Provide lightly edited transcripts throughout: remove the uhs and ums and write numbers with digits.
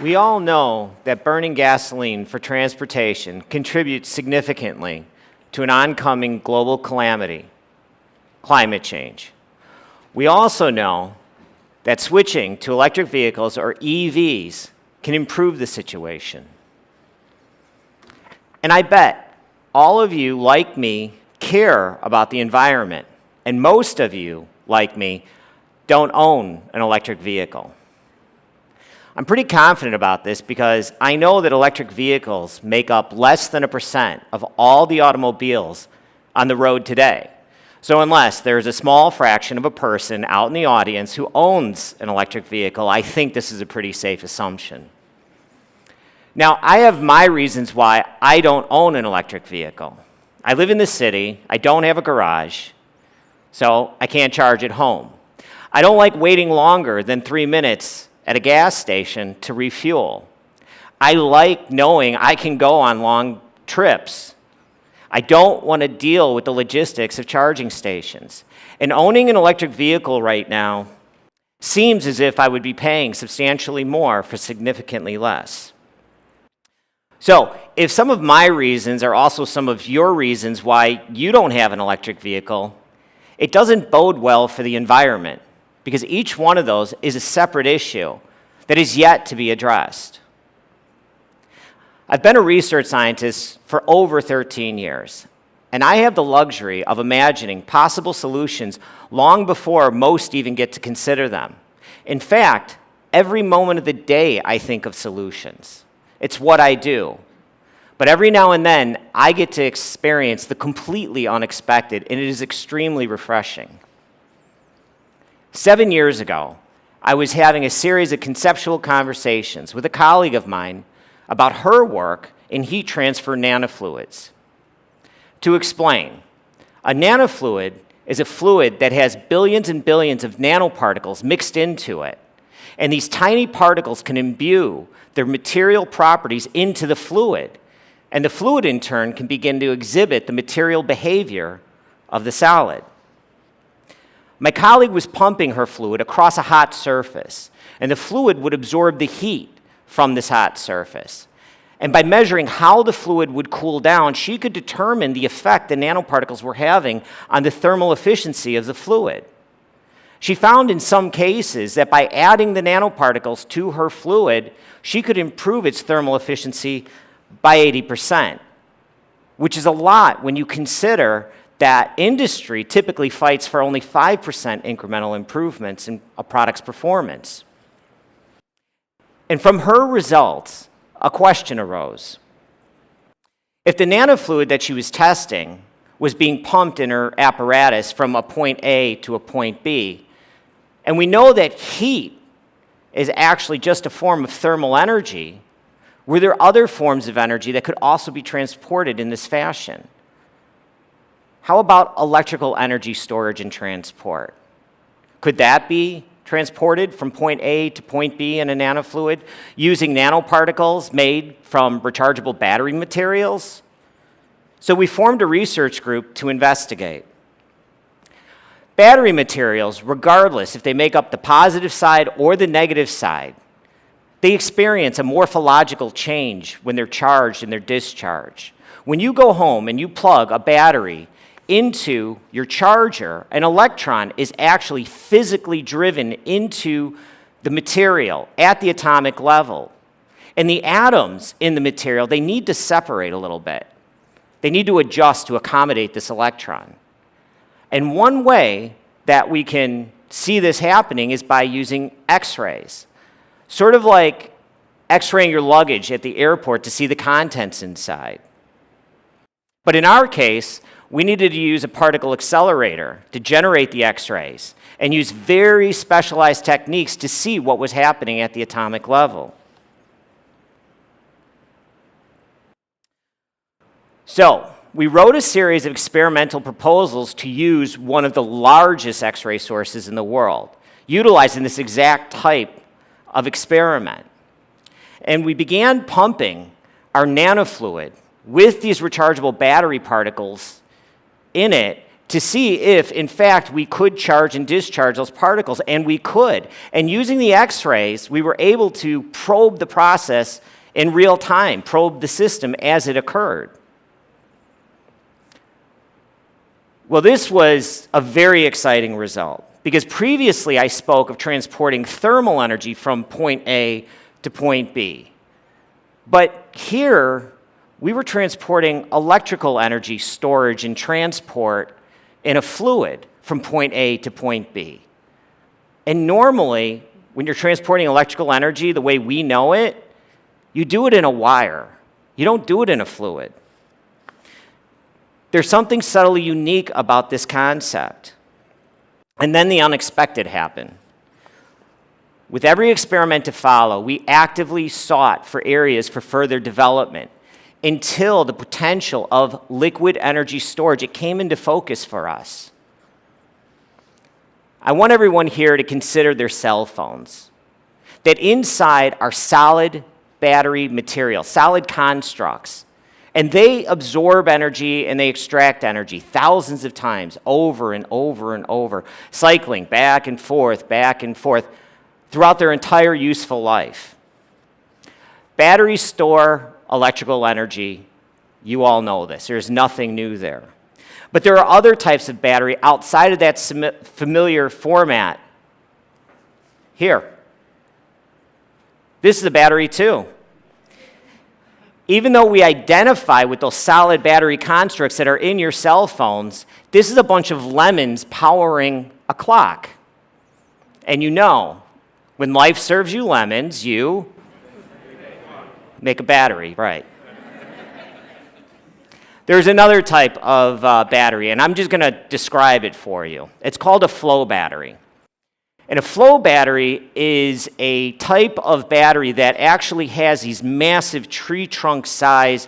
We all know that burning gasoline for transportation contributes significantly to an oncoming global calamity, climate change. We also know that switching to electric vehicles, or EVs, can improve the situation. And I bet all of you, like me, care about the environment, and most of you, like me, don't own an electric vehicle. I'm pretty confident about this because I know that electric vehicles make up less than 1% of all the automobiles on the road today. So unless there's a small fraction of a person out in the audience who owns an electric vehicle, I think this is a pretty safe assumption. Now, I have my reasons why I don't own an electric vehicle. I live in the city, I don't have a garage, so I can't charge at home. I don't like waiting longer than 3 minutes at a gas station to refuel. I like knowing I can go on long trips. I don't want to deal with the logistics of charging stations. And owning an electric vehicle right now seems as if I would be paying substantially more for significantly less. So, if some of my reasons are also some of your reasons why you don't have an electric vehicle, it doesn't bode well for the environment, because each one of those is a separate issue that is yet to be addressed. I've been a research scientist for over 13 years, and I have the luxury of imagining possible solutions long before most even get to consider them. In fact, every moment of the day I think of solutions. It's what I do. But every now and then, I get to experience the completely unexpected, and it is extremely refreshing. 7 years ago, I was having a series of conceptual conversations with a colleague of mine about her work in heat transfer nanofluids. To explain, a nanofluid is a fluid that has billions and billions of nanoparticles mixed into it, and these tiny particles can imbue their material properties into the fluid, and the fluid in turn can begin to exhibit the material behavior of the solid. My colleague was pumping her fluid across a hot surface, and the fluid would absorb the heat from this hot surface. And by measuring how the fluid would cool down, she could determine the effect the nanoparticles were having on the thermal efficiency of the fluid. She found in some cases that by adding the nanoparticles to her fluid, she could improve its thermal efficiency by 80%, which is a lot when you consider that industry typically fights for only 5% incremental improvements in a product's performance. And from her results, a question arose. If the nanofluid that she was testing was being pumped in her apparatus from a point A to a point B, and we know that heat is actually just a form of thermal energy, were there other forms of energy that could also be transported in this fashion? How about electrical energy storage and transport? Could that be transported from point A to point B in a nanofluid using nanoparticles made from rechargeable battery materials? So we formed a research group to investigate. Battery materials, regardless if they make up the positive side or the negative side, they experience a morphological change when they're charged and they're discharged. When you go home and you plug a battery into your charger, an electron is actually physically driven into the material at the atomic level. And the atoms in the material, they need to separate a little bit. They need to adjust to accommodate this electron. And one way that we can see this happening is by using X-rays. Sort of like X-raying your luggage at the airport to see the contents inside. But in our case, we needed to use a particle accelerator to generate the X-rays and use very specialized techniques to see what was happening at the atomic level. So, we wrote a series of experimental proposals to use one of the largest X-ray sources in the world, utilizing this exact type of experiment. And we began pumping our nanofluid with these rechargeable battery particles in it to see if, in fact, we could charge and discharge those particles, and we could. And using the X-rays, we were able to probe the process in real time, probe the system as it occurred. Well, this was a very exciting result, because previously I spoke of transporting thermal energy from point A to point B. But here, we were transporting electrical energy storage and transport in a fluid from point A to point B. And normally, when you're transporting electrical energy the way we know it, you do it in a wire. You don't do it in a fluid. There's something subtly unique about this concept. And then the unexpected happened. With every experiment to follow, we actively sought for areas for further development until the potential of liquid energy storage, it came into focus for us. I want everyone here to consider their cell phones. That inside are solid battery material, solid constructs. And they absorb energy and they extract energy thousands of times over and over and over, cycling back and forth throughout their entire useful life. Batteries store electrical energy. You all know this. There's nothing new there. But there are other types of battery outside of that familiar format. Here. This is a battery too. Even though we identify with those solid battery constructs that are in your cell phones, this is a bunch of lemons powering a clock. And you know, when life serves you lemons, you make a battery, right? There's another type of battery, and I'm just going to describe it for you. It's called a flow battery. And a flow battery is a type of battery that actually has these massive tree trunk size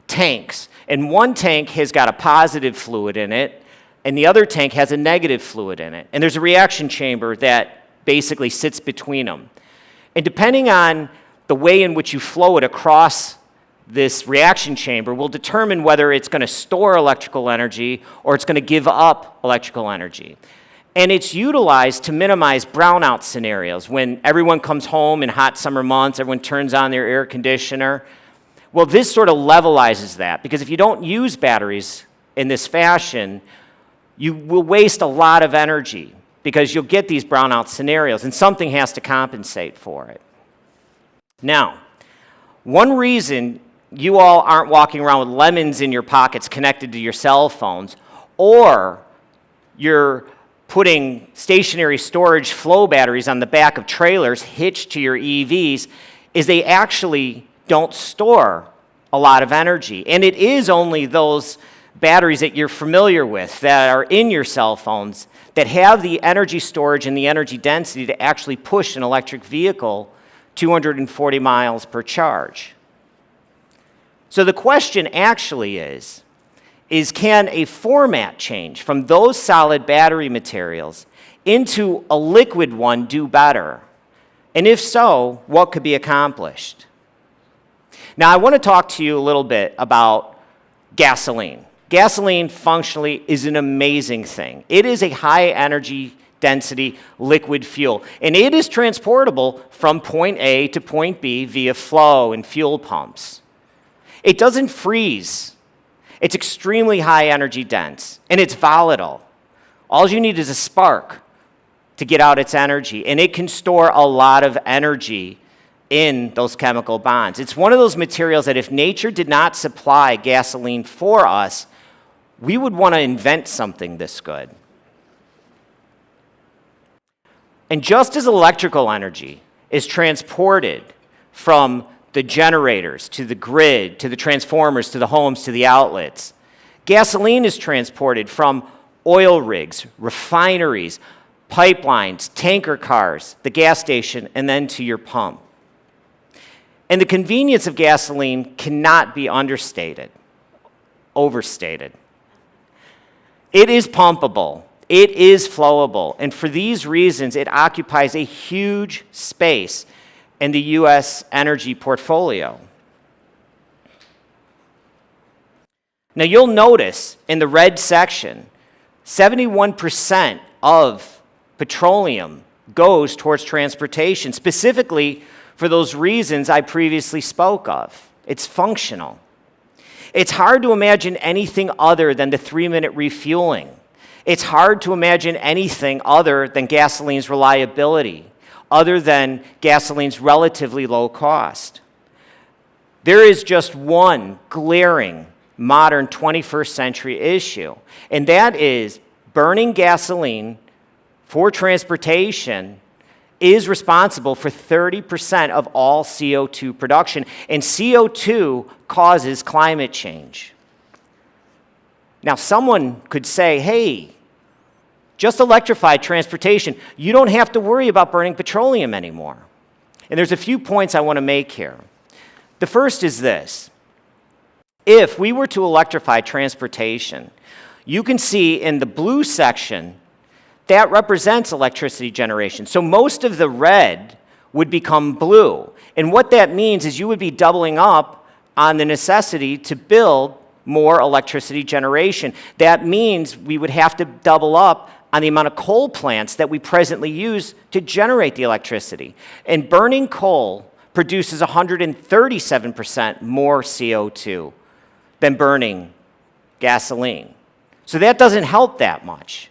tanks. And one tank has got a positive fluid in it, and the other tank has a negative fluid in it. And there's a reaction chamber that basically sits between them. And depending on the way in which you flow it across this reaction chamber will determine whether it's going to store electrical energy or it's going to give up electrical energy. And it's utilized to minimize brownout scenarios. When everyone comes home in hot summer months, everyone turns on their air conditioner. Well, this sort of levelizes that, because if you don't use batteries in this fashion, you will waste a lot of energy because you'll get these brownout scenarios, and something has to compensate for it. Now, one reason you all aren't walking around with lemons in your pockets connected to your cell phones, or you're putting stationary storage flow batteries on the back of trailers hitched to your EVs, is they actually don't store a lot of energy. And it is only those batteries that you're familiar with that are in your cell phones that have the energy storage and the energy density to actually push an electric vehicle 240 miles per charge. So the question actually is can a format change from those solid battery materials into a liquid one do better? And if so, what could be accomplished? Now, I want to talk to you a little bit about gasoline. Gasoline functionally is an amazing thing. It is a high energy density liquid fuel, and it is transportable from point A to point B via flow and fuel pumps. It doesn't freeze. It's extremely high energy dense, and it's volatile. All you need is a spark to get out its energy, and it can store a lot of energy in those chemical bonds. It's one of those materials that if nature did not supply gasoline for us, we would want to invent something this good. And just as electrical energy is transported from the generators to the grid, to the transformers, to the homes, to the outlets, gasoline is transported from oil rigs, refineries, pipelines, tanker cars, the gas station, and then to your pump. And the convenience of gasoline cannot be overstated. It is pumpable. It is flowable, and for these reasons, it occupies a huge space in the U.S. energy portfolio. Now you'll notice in the red section, 71% of petroleum goes towards transportation, specifically for those reasons I previously spoke of. It's functional. It's hard to imagine anything other than the 3-minute refueling. It's hard to imagine anything other than gasoline's reliability, other than gasoline's relatively low cost. There is just one glaring modern 21st century issue, and that is burning gasoline for transportation is responsible for 30% of all CO2 production, and CO2 causes climate change. Now, someone could say, hey, just electrify transportation. You don't have to worry about burning petroleum anymore. And there's a few points I want to make here. The first is this. If we were to electrify transportation, you can see in the blue section that represents electricity generation. So most of the red would become blue. And what that means is you would be doubling up on the necessity to build more electricity generation. That means we would have to double up on the amount of coal plants that we presently use to generate the electricity. And burning coal produces 137% more CO2 than burning gasoline. So that doesn't help that much.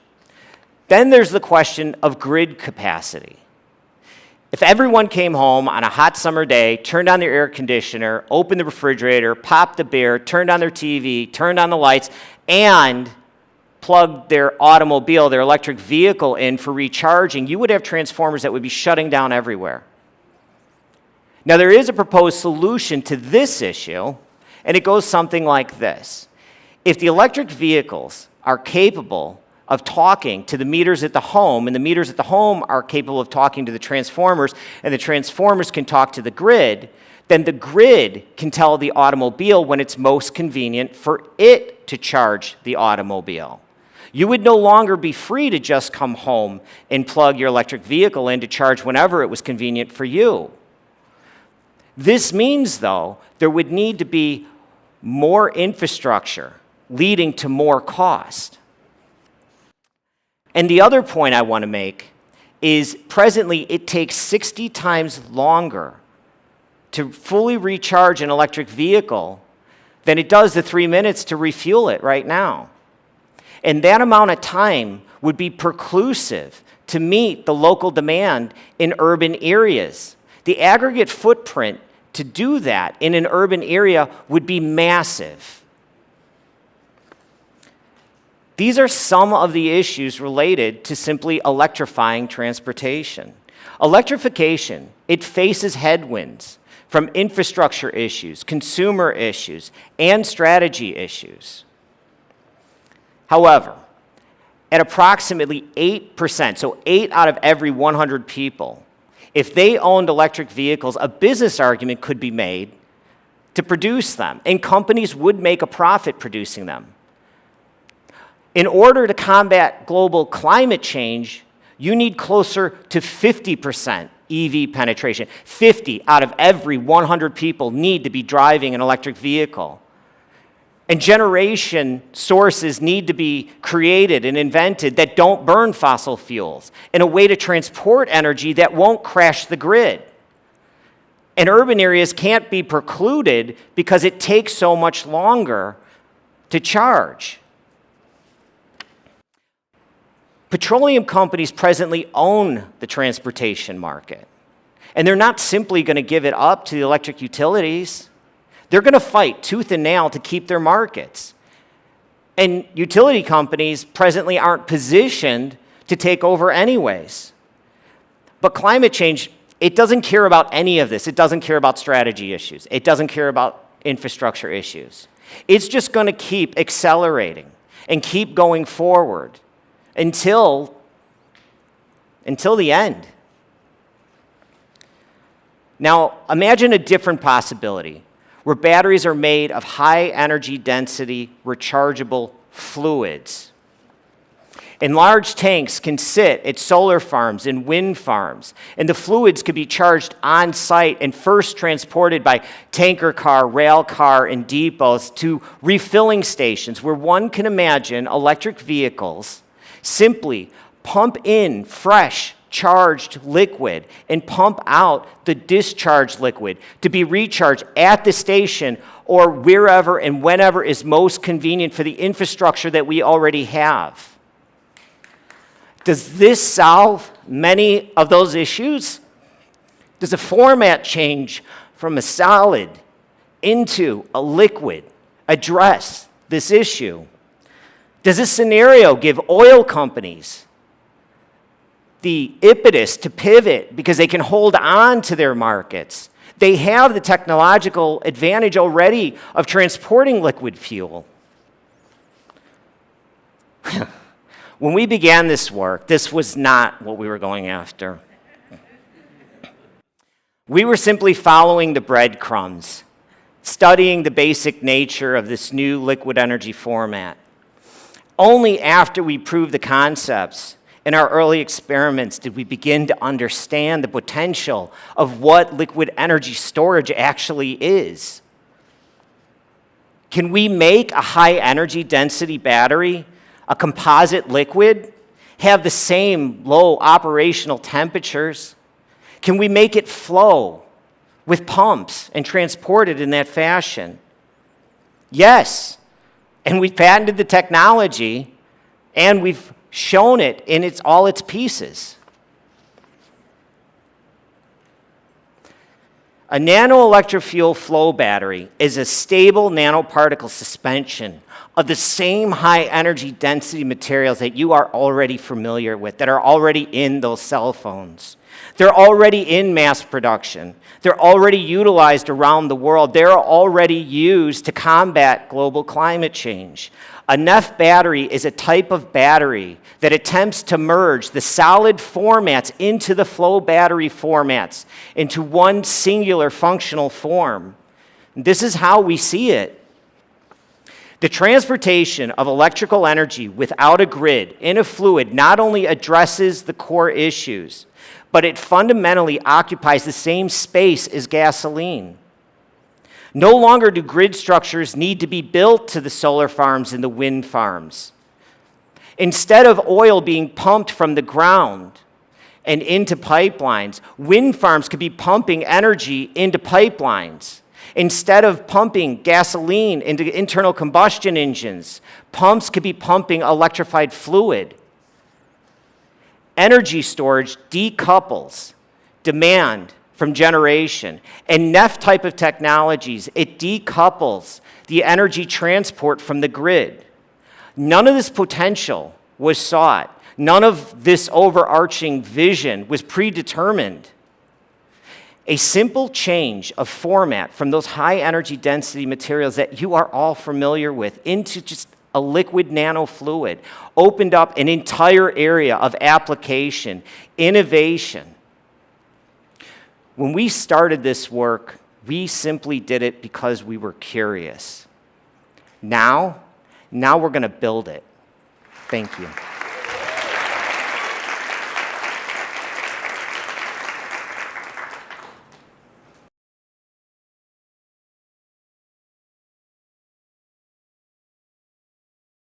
Then there's the question of grid capacity. If everyone came home on a hot summer day, turned on their air conditioner, opened the refrigerator, popped the beer, turned on their TV, turned on the lights, and plugged their automobile, their electric vehicle in for recharging, you would have transformers that would be shutting down everywhere. Now, there is a proposed solution to this issue, and it goes something like this. If the electric vehicles are capable of talking to the meters at the home, and the meters at the home are capable of talking to the transformers, and the transformers can talk to the grid, then the grid can tell the automobile when it's most convenient for it to charge the automobile. You would no longer be free to just come home and plug your electric vehicle in to charge whenever it was convenient for you. This means, though, there would need to be more infrastructure, leading to more cost. And the other point I want to make is presently it takes 60 times longer to fully recharge an electric vehicle than it does the 3 minutes to refuel it right now. And that amount of time would be preclusive to meet the local demand in urban areas. The aggregate footprint to do that in an urban area would be massive. These are some of the issues related to simply electrifying transportation. Electrification, it faces headwinds from infrastructure issues, consumer issues, and strategy issues. However, at approximately 8%, so 8 out of every 100 people, if they owned electric vehicles, a business argument could be made to produce them, and companies would make a profit producing them. In order to combat global climate change, you need closer to 50% EV penetration. 50 out of every 100 people need to be driving an electric vehicle. And generation sources need to be created and invented that don't burn fossil fuels in a way to transport energy that won't crash the grid. And urban areas can't be precluded because it takes so much longer to charge. Petroleum companies presently own the transportation market, and they're not simply going to give it up to the electric utilities. They're going to fight tooth and nail to keep their markets. And utility companies presently aren't positioned to take over anyways. But climate change, it doesn't care about any of this. It doesn't care about strategy issues. It doesn't care about infrastructure issues. It's just going to keep accelerating and keep going forward until the end. Now, imagine a different possibility where batteries are made of high energy density rechargeable fluids. And large tanks can sit at solar farms and wind farms, and the fluids could be charged on site and first transported by tanker car, rail car, and depots to refilling stations where one can imagine electric vehicles simply pump in fresh, charged liquid and pump out the discharged liquid to be recharged at the station or wherever and whenever is most convenient for the infrastructure that we already have. Does this solve many of those issues? Does a format change from a solid into a liquid address this issue? Does this scenario give oil companies the impetus to pivot because they can hold on to their markets? They have the technological advantage already of transporting liquid fuel. When we began this work, this was not what we were going after. We were simply following the breadcrumbs, studying the basic nature of this new liquid energy format. Only after we proved the concepts in our early experiments did we begin to understand the potential of what liquid energy storage actually is. Can we make a high energy density battery, a composite liquid, have the same low operational temperatures? Can we make it flow with pumps and transport it in that fashion? Yes, and we've patented the technology and we've shown it in all its pieces. A nanoelectrofuel flow battery is a stable nanoparticle suspension of the same high energy density materials that you are already familiar with, that are already in those cell phones. They're already in mass production. They're already utilized around the world. They're already used to combat global climate change. A NEF battery is a type of battery that attempts to merge the solid formats into the flow battery formats into one singular functional form. This is how we see it. The transportation of electrical energy without a grid in a fluid not only addresses the core issues, but it fundamentally occupies the same space as gasoline. No longer do grid structures need to be built to the solar farms and the wind farms. Instead of oil being pumped from the ground and into pipelines, wind farms could be pumping energy into pipelines. Instead of pumping gasoline into internal combustion engines, pumps could be pumping electrified fluid. Energy storage decouples demand from generation. And NEF type of technologies, it decouples the energy transport from the grid. None of this potential was sought. None of this overarching vision was predetermined. A simple change of format from those high energy density materials that you are all familiar with into just a liquid nanofluid opened up an entire area of application, innovation. When we started this work, we simply did it because we were curious. Now we're going to build it. Thank you.